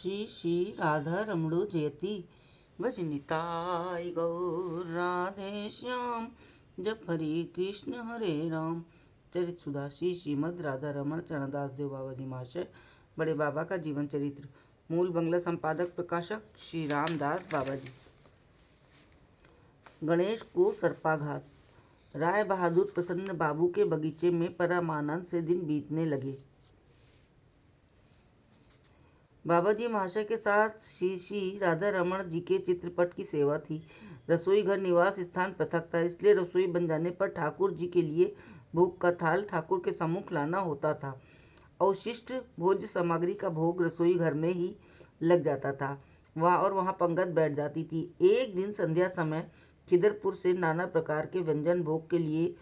श्री श्री राधा रमणो जयति भजनिताय गौर राधे श्याम जप हरे कृष्ण हरे राम। चरित सुधा श्री श्रीमद राधा रमण चरणदास देव बाबा जी महाशय बड़े बाबा का जीवन चरित्र। मूल बंगला संपादक प्रकाशक श्री रामदास बाबा जी। गणेश को सर्पाघात। राय बहादुर प्रसन्न बाबू के बगीचे में परमानंद से दिन बीतने लगे। बाबा जी महाशय के साथ श्री श्री राधा रमण जी के चित्रपट की सेवा थी। रसोई घर निवास स्थान पृथक था, इसलिए रसोई बन जाने पर ठाकुर जी के लिए भोग का थाल ठाकुर के सम्मुख लाना होता था। अवशिष्ट भोज्य सामग्री का भोग रसोई घर में ही लग जाता था वहाँ पंगत बैठ जाती थी। एक दिन संध्या समय खिदरपुर से नाना प्रकार के व्यंजन भोग के लिए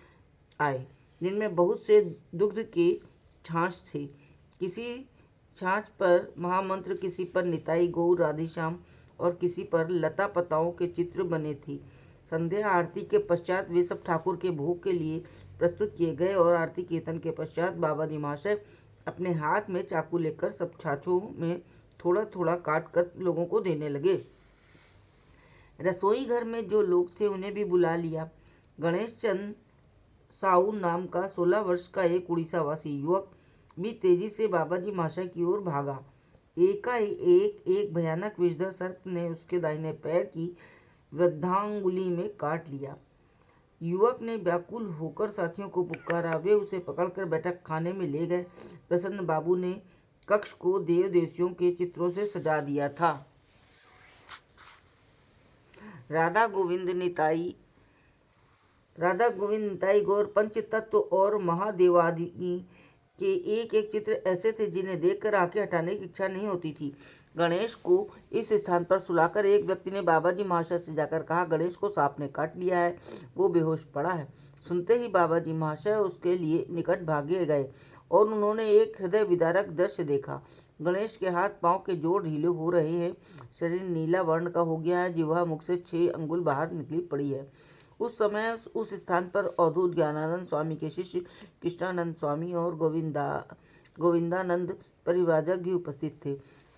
आए, जिनमें बहुत से दुग्ध के छाछ थे। किसी छाछ पर महामंत्र, किसी पर निताई गौर राधेश्याम और किसी पर लता पताओं के चित्र बने थे। संध्या आरती के पश्चात वे सब ठाकुर के भोग के लिए प्रस्तुत किए गए और आरती कीर्तन के पश्चात बाबा जी महाशय अपने हाथ में चाकू लेकर सब छाछों में थोड़ा थोड़ा काट कर लोगों को देने लगे। रसोई घर में जो लोग थे उन्हें भी बुला लिया। गणेश चंद साहू नाम का 16 वर्ष का एक उड़ीसावासी युवक भी तेजी से बाबा जी महाशय की ओर भागा। एकाएक एक भयानक विषधर सर्प ने उसके दाहिने पैर की वृद्धांगुली में काट लिया। युवक ने व्याकुल होकर साथियों को पुकारा। वे उसे पकड़कर बैठक खाने में ले गए। प्रसन्न बाबू ने कक्ष को देव देवसियों के चित्रों से सजा दिया था। राधा गोविंद निताई गौर पंच तत्व और महादेवादि के एक एक चित्र ऐसे थे जिन्हें देखकर आंखें हटाने की इच्छा नहीं होती थी। गणेश को इस स्थान पर सुलाकर एक व्यक्ति ने बाबा जी महाशय से जाकर कहा, गणेश को सांप ने काट लिया है, वो बेहोश पड़ा है। सुनते ही बाबा जी महाशय उसके लिए निकट भागे गए और उन्होंने एक हृदय विदारक दृश्य देखा। गणेश के हाथ पांव के जोड़ ढीले हो रहे हैं, शरीर नीला वर्ण का हो गया है, जिह्वा मुख से 6 अंगुल बाहर निकली पड़ी है। उस समय उस स्थान पर अवधूत ज्ञानानंद स्वामी के शिष्य कृष्णानंद स्वामी और गोविंदानंद परिव्राजक भी उपस्थित थे।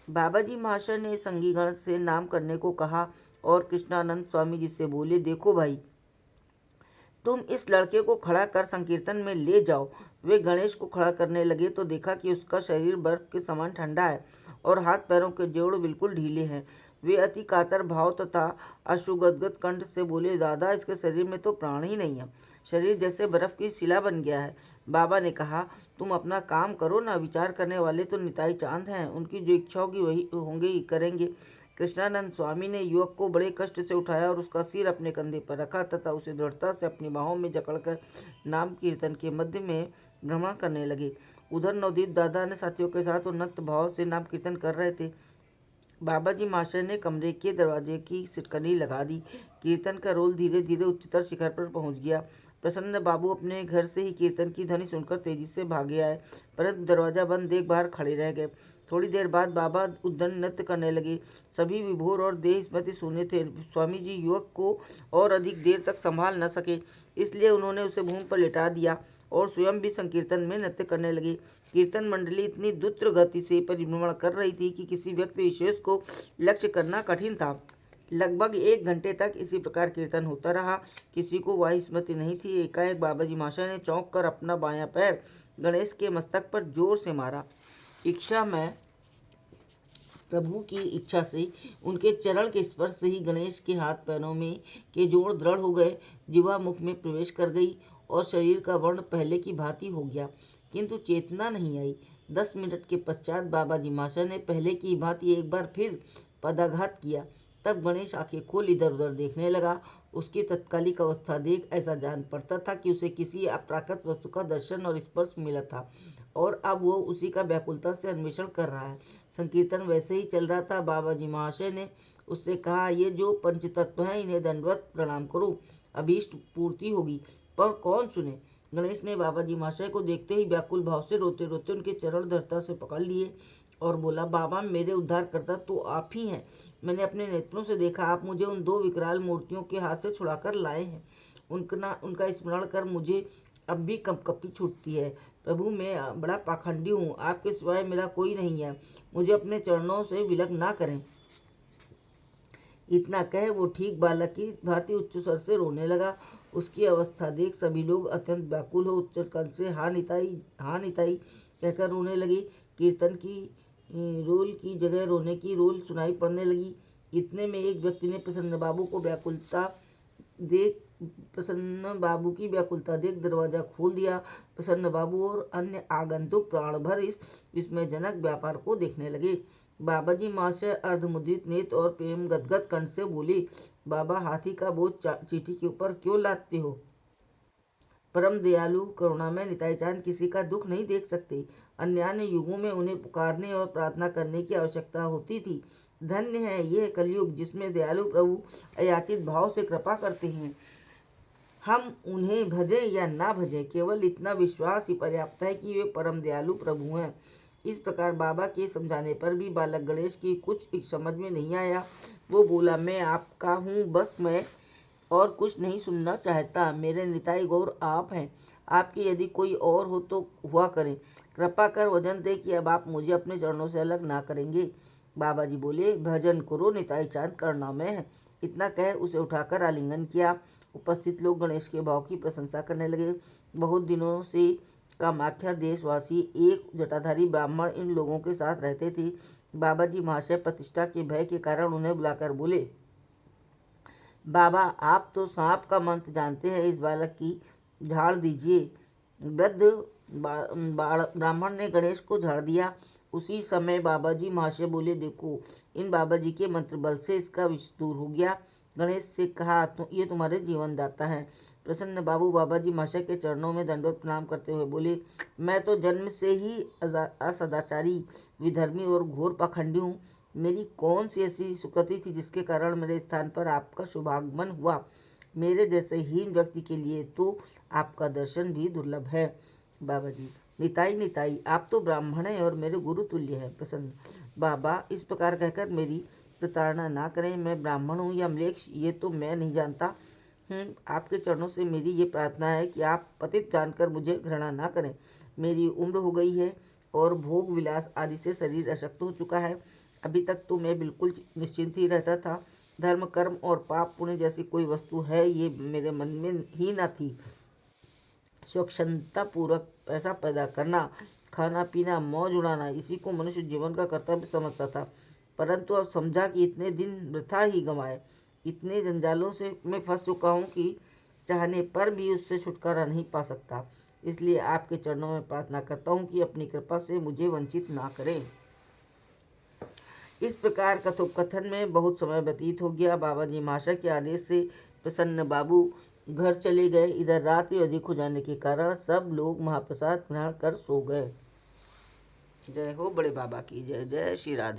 बाबा जी महाशय ने संगीगण से नाम करने को कहा और कृष्णानंद स्वामी जी से बोले, देखो भाई, तुम इस लड़के को खड़ा कर संकीर्तन में ले जाओ। वे गणेश को खड़ा करने लगे तो देखा कि उसका शरीर बर्फ के समान ठंडा है और हाथ पैरों के जोड़ बिल्कुल ढीले हैं। वे अति कातर भाव तथा अश्रुगदगद कंठ से बोले, दादा, इसके शरीर में तो प्राण ही नहीं है, शरीर जैसे बर्फ की शिला बन गया है। बाबा ने कहा, तुम अपना काम करो ना, विचार करने वाले तो निताई चांद हैं, उनकी जो इच्छा होगी वही होंगे करेंगे। कृष्णानंद स्वामी ने युवक को बड़े कष्ट से उठाया और उसका सिर अपने कंधे पर रखा तथा उसे दृढ़ता से अपनी बाहों में जकड़कर नाम कीर्तन के मध्य में भ्रमण करने लगे। उधर नवदीप दादा ने साथियों के साथ उन्नत भाव से नाम कीर्तन कर रहे थे। बाबा जी महाशय ने कमरे के दरवाजे की सिटकनी लगा दी। कीर्तन का रोल धीरे धीरे उच्चतर शिखर पर पहुंच गया। प्रसन्न बाबू अपने घर से ही कीर्तन की ध्वनि सुनकर तेजी से भागे आए, परंतु दरवाजा बंद देख बाहर खड़े रह गए। थोड़ी देर बाद बाबा उद्दंड नृत्य करने लगे। सभी विभोर और देह स्मृति सुने थे। स्वामी जी युवक को और अधिक देर तक संभाल न सके, इसलिए उन्होंने उसे भूमि पर लिटा दिया और स्वयं भी संकीर्तन में नृत्य करने लगे। कीर्तन मंडली इतनी द्रुत गति से परिभ्रमण कर रही थी कि किसी व्यक्ति विशेष को लक्ष्य करना कठिन था। लगभग 1 घंटे तक इसी प्रकार कीर्तन होता रहा। किसी को वायु स्मृति नहीं थी। एकाएक बाबा जी महाशय ने चौंक कर अपना बायां पैर गणेश के मस्तक पर जोर से मारा। इच्छा में प्रभु की इच्छा से उनके चरण के स्पर्श से ही गणेश के हाथ पैरों में के जोड़ दृढ़ हो गए, जिह्वा मुख में प्रवेश कर गई और शरीर का वर्ण पहले की भांति हो गया, किंतु चेतना नहीं आई। 10 मिनट के पश्चात बाबा जी महाशय ने पहले की भांति एक बार फिर पदाघात किया। तब गणेश आंखें खोल इधर उधर देखने लगा। उसकी तत्कालिक अवस्था देख ऐसा जान पड़ता था कि उसे किसी अप्राकृत वस्तु का दर्शन और स्पर्श मिला था और अब वो उसी का व्याकुलता से अन्वेषण कर रहा है। संकीर्तन वैसे ही चल रहा था। बाबा जी महाशय ने उससे कहा, ये जो पंचतत्व हैं इन्हें दंडवत प्रणाम करो, अभीष्ट पूर्ति होगी। पर कौन सुने। गणेश ने बाबा जी महाशय को देखते ही व्याकुल भाव से रोते रोते उनके चरण धरता से पकड़ लिए और बोला, बाबा, मेरे उद्धार करता तो आप ही हैं। मैंने अपने नेत्रों से देखा, आप मुझे उन 2 विकराल मूर्तियों के हाथ से छुड़ाकर लाए हैं। उनका स्मरण कर मुझे अब भी कंपकपी छूटती है। प्रभु मैं बड़ा पाखंडी हूँ, आपके सिवाय मेरा कोई नहीं है, मुझे अपने चरणों से विलग ना करें। इतना कह वो ठीक बालक की भांति उच्च स्वर से रोने लगा। उसकी अवस्था देख सभी लोग अत्यंत व्याकुल हो उच्च कंठ से हाँ निताई कहकर रोने लगे। कीर्तन की रोल की जगह रोने की रोल सुनाई पड़ने लगी। इतने में एक व्यक्ति ने प्रसन्न बाबू की व्याकुलता देख दरवाजा खोल दिया। प्रसन्न बाबू और अन्य आगंतुक प्राण भर इस विस्मयजनक व्यापार को देखने लगे। बाबा जी महाशय अर्धमुद्रित नेत्र और प्रेम गदगद कंठ से बोले, बाबा हाथी का बोझ चीटी के ऊपर क्यों लादते हो? परम दयालु करुणामय निताई चांद किसी का दुख नहीं देख सकते। अन्य युगों में उन्हें पुकारने और प्रार्थना करने की आवश्यकता होती थी। धन्य है यह कलयुग जिसमें दयालु प्रभु अयाचित भाव से कृपा करते हैं। हम उन्हें भजें या ना भजें, केवल इतना विश्वास ही पर्याप्त है कि वे परम दयालु प्रभु हैं। इस प्रकार बाबा के समझाने पर भी बालक गणेश की कुछ समझ में नहीं आया। वो बोला, मैं आपका हूँ, बस मैं और कुछ नहीं सुनना चाहता। मेरे निताई गौर आप हैं, आपकी यदि कोई और हो तो हुआ करें। कृपा कर वचन दे कि अब आप मुझे अपने चरणों से अलग ना करेंगे। बाबा जी बोले, भजन करो, निताई चांद करुणामय है। इतना कह उसे उठाकर आलिंगन किया। उपस्थित लोग गणेश के भाव की प्रशंसा करने लगे। बहुत दिनों से कामाख्या देशवासी एक जटाधारी ब्राह्मण इन लोगों के साथ रहते थे। बाबा जी महाशय प्रतिष्ठा के भय के कारण उन्हें बुलाकर बोले, बाबा आप तो सांप का मंत्र जानते हैं, इस बालक की झाड़ दीजिए। वृद्ध ब्राह्मण ने गणेश को झाड़ दिया। उसी समय बाबा जी महाशय बोले, देखो इन बाबा जी के मंत्र बल से इसका विष दूर हो गया। गणेश से कहा, ये तुम्हारे जीवन दाता है। प्रसन्न बाबू बाबा जी महाशय के चरणों में दंडवत प्रणाम करते हुए बोले, मैं तो जन्म से ही असदाचारी, विधर्मी और घोर पाखंडी हूँ। मेरी कौन सी ऐसी सुकृति थी जिसके कारण मेरे स्थान पर आपका शुभागमन हुआ? मेरे जैसे हीन व्यक्ति के लिए तो आपका दर्शन भी दुर्लभ है। बाबा जी, निताई आप तो ब्राह्मण हैं और मेरे गुरु तुल्य हैं। प्रसन्न बाबा, इस प्रकार कहकर मेरी प्रताड़ना ना करें। मैं ब्राह्मण हूँ या म्लेच्छ ये तो मैं नहीं जानता। आपके चरणों से मेरी ये प्रार्थना है कि आप पतित जानकर मुझे घृणा ना करें। मेरी उम्र हो गई है और भोग विलास आदि से शरीर अशक्त हो चुका है। अभी तक तो मैं बिल्कुल निश्चिंत ही रहता था। धर्म कर्म और पाप पुण्य जैसी कोई वस्तु है ये मेरे मन में ही न थी। स्वच्छंदता पूर्वक पैसा पैदा करना, खाना पीना, मौज उड़ाना, इसी को मनुष्य जीवन का कर्तव्य समझता था। परंतु अब समझा कि इतने दिन वृथा ही गंवाए। इतने जंजालों से मैं फंस चुका हूँ कि चाहने पर भी उससे छुटकारा नहीं पा सकता। इसलिए आपके चरणों में प्रार्थना करता हूँ कि अपनी कृपा से मुझे वंचित ना करें। इस प्रकार कथोपकथन में बहुत समय व्यतीत हो गया। बाबा जी महाशय के आदेश से प्रसन्न बाबू घर चले गए। इधर रात अधिक हो जाने के कारण सब लोग महाप्रसाद ग्रहण कर सो गए। जय हो बड़े बाबा की जय। जय श्री राधे।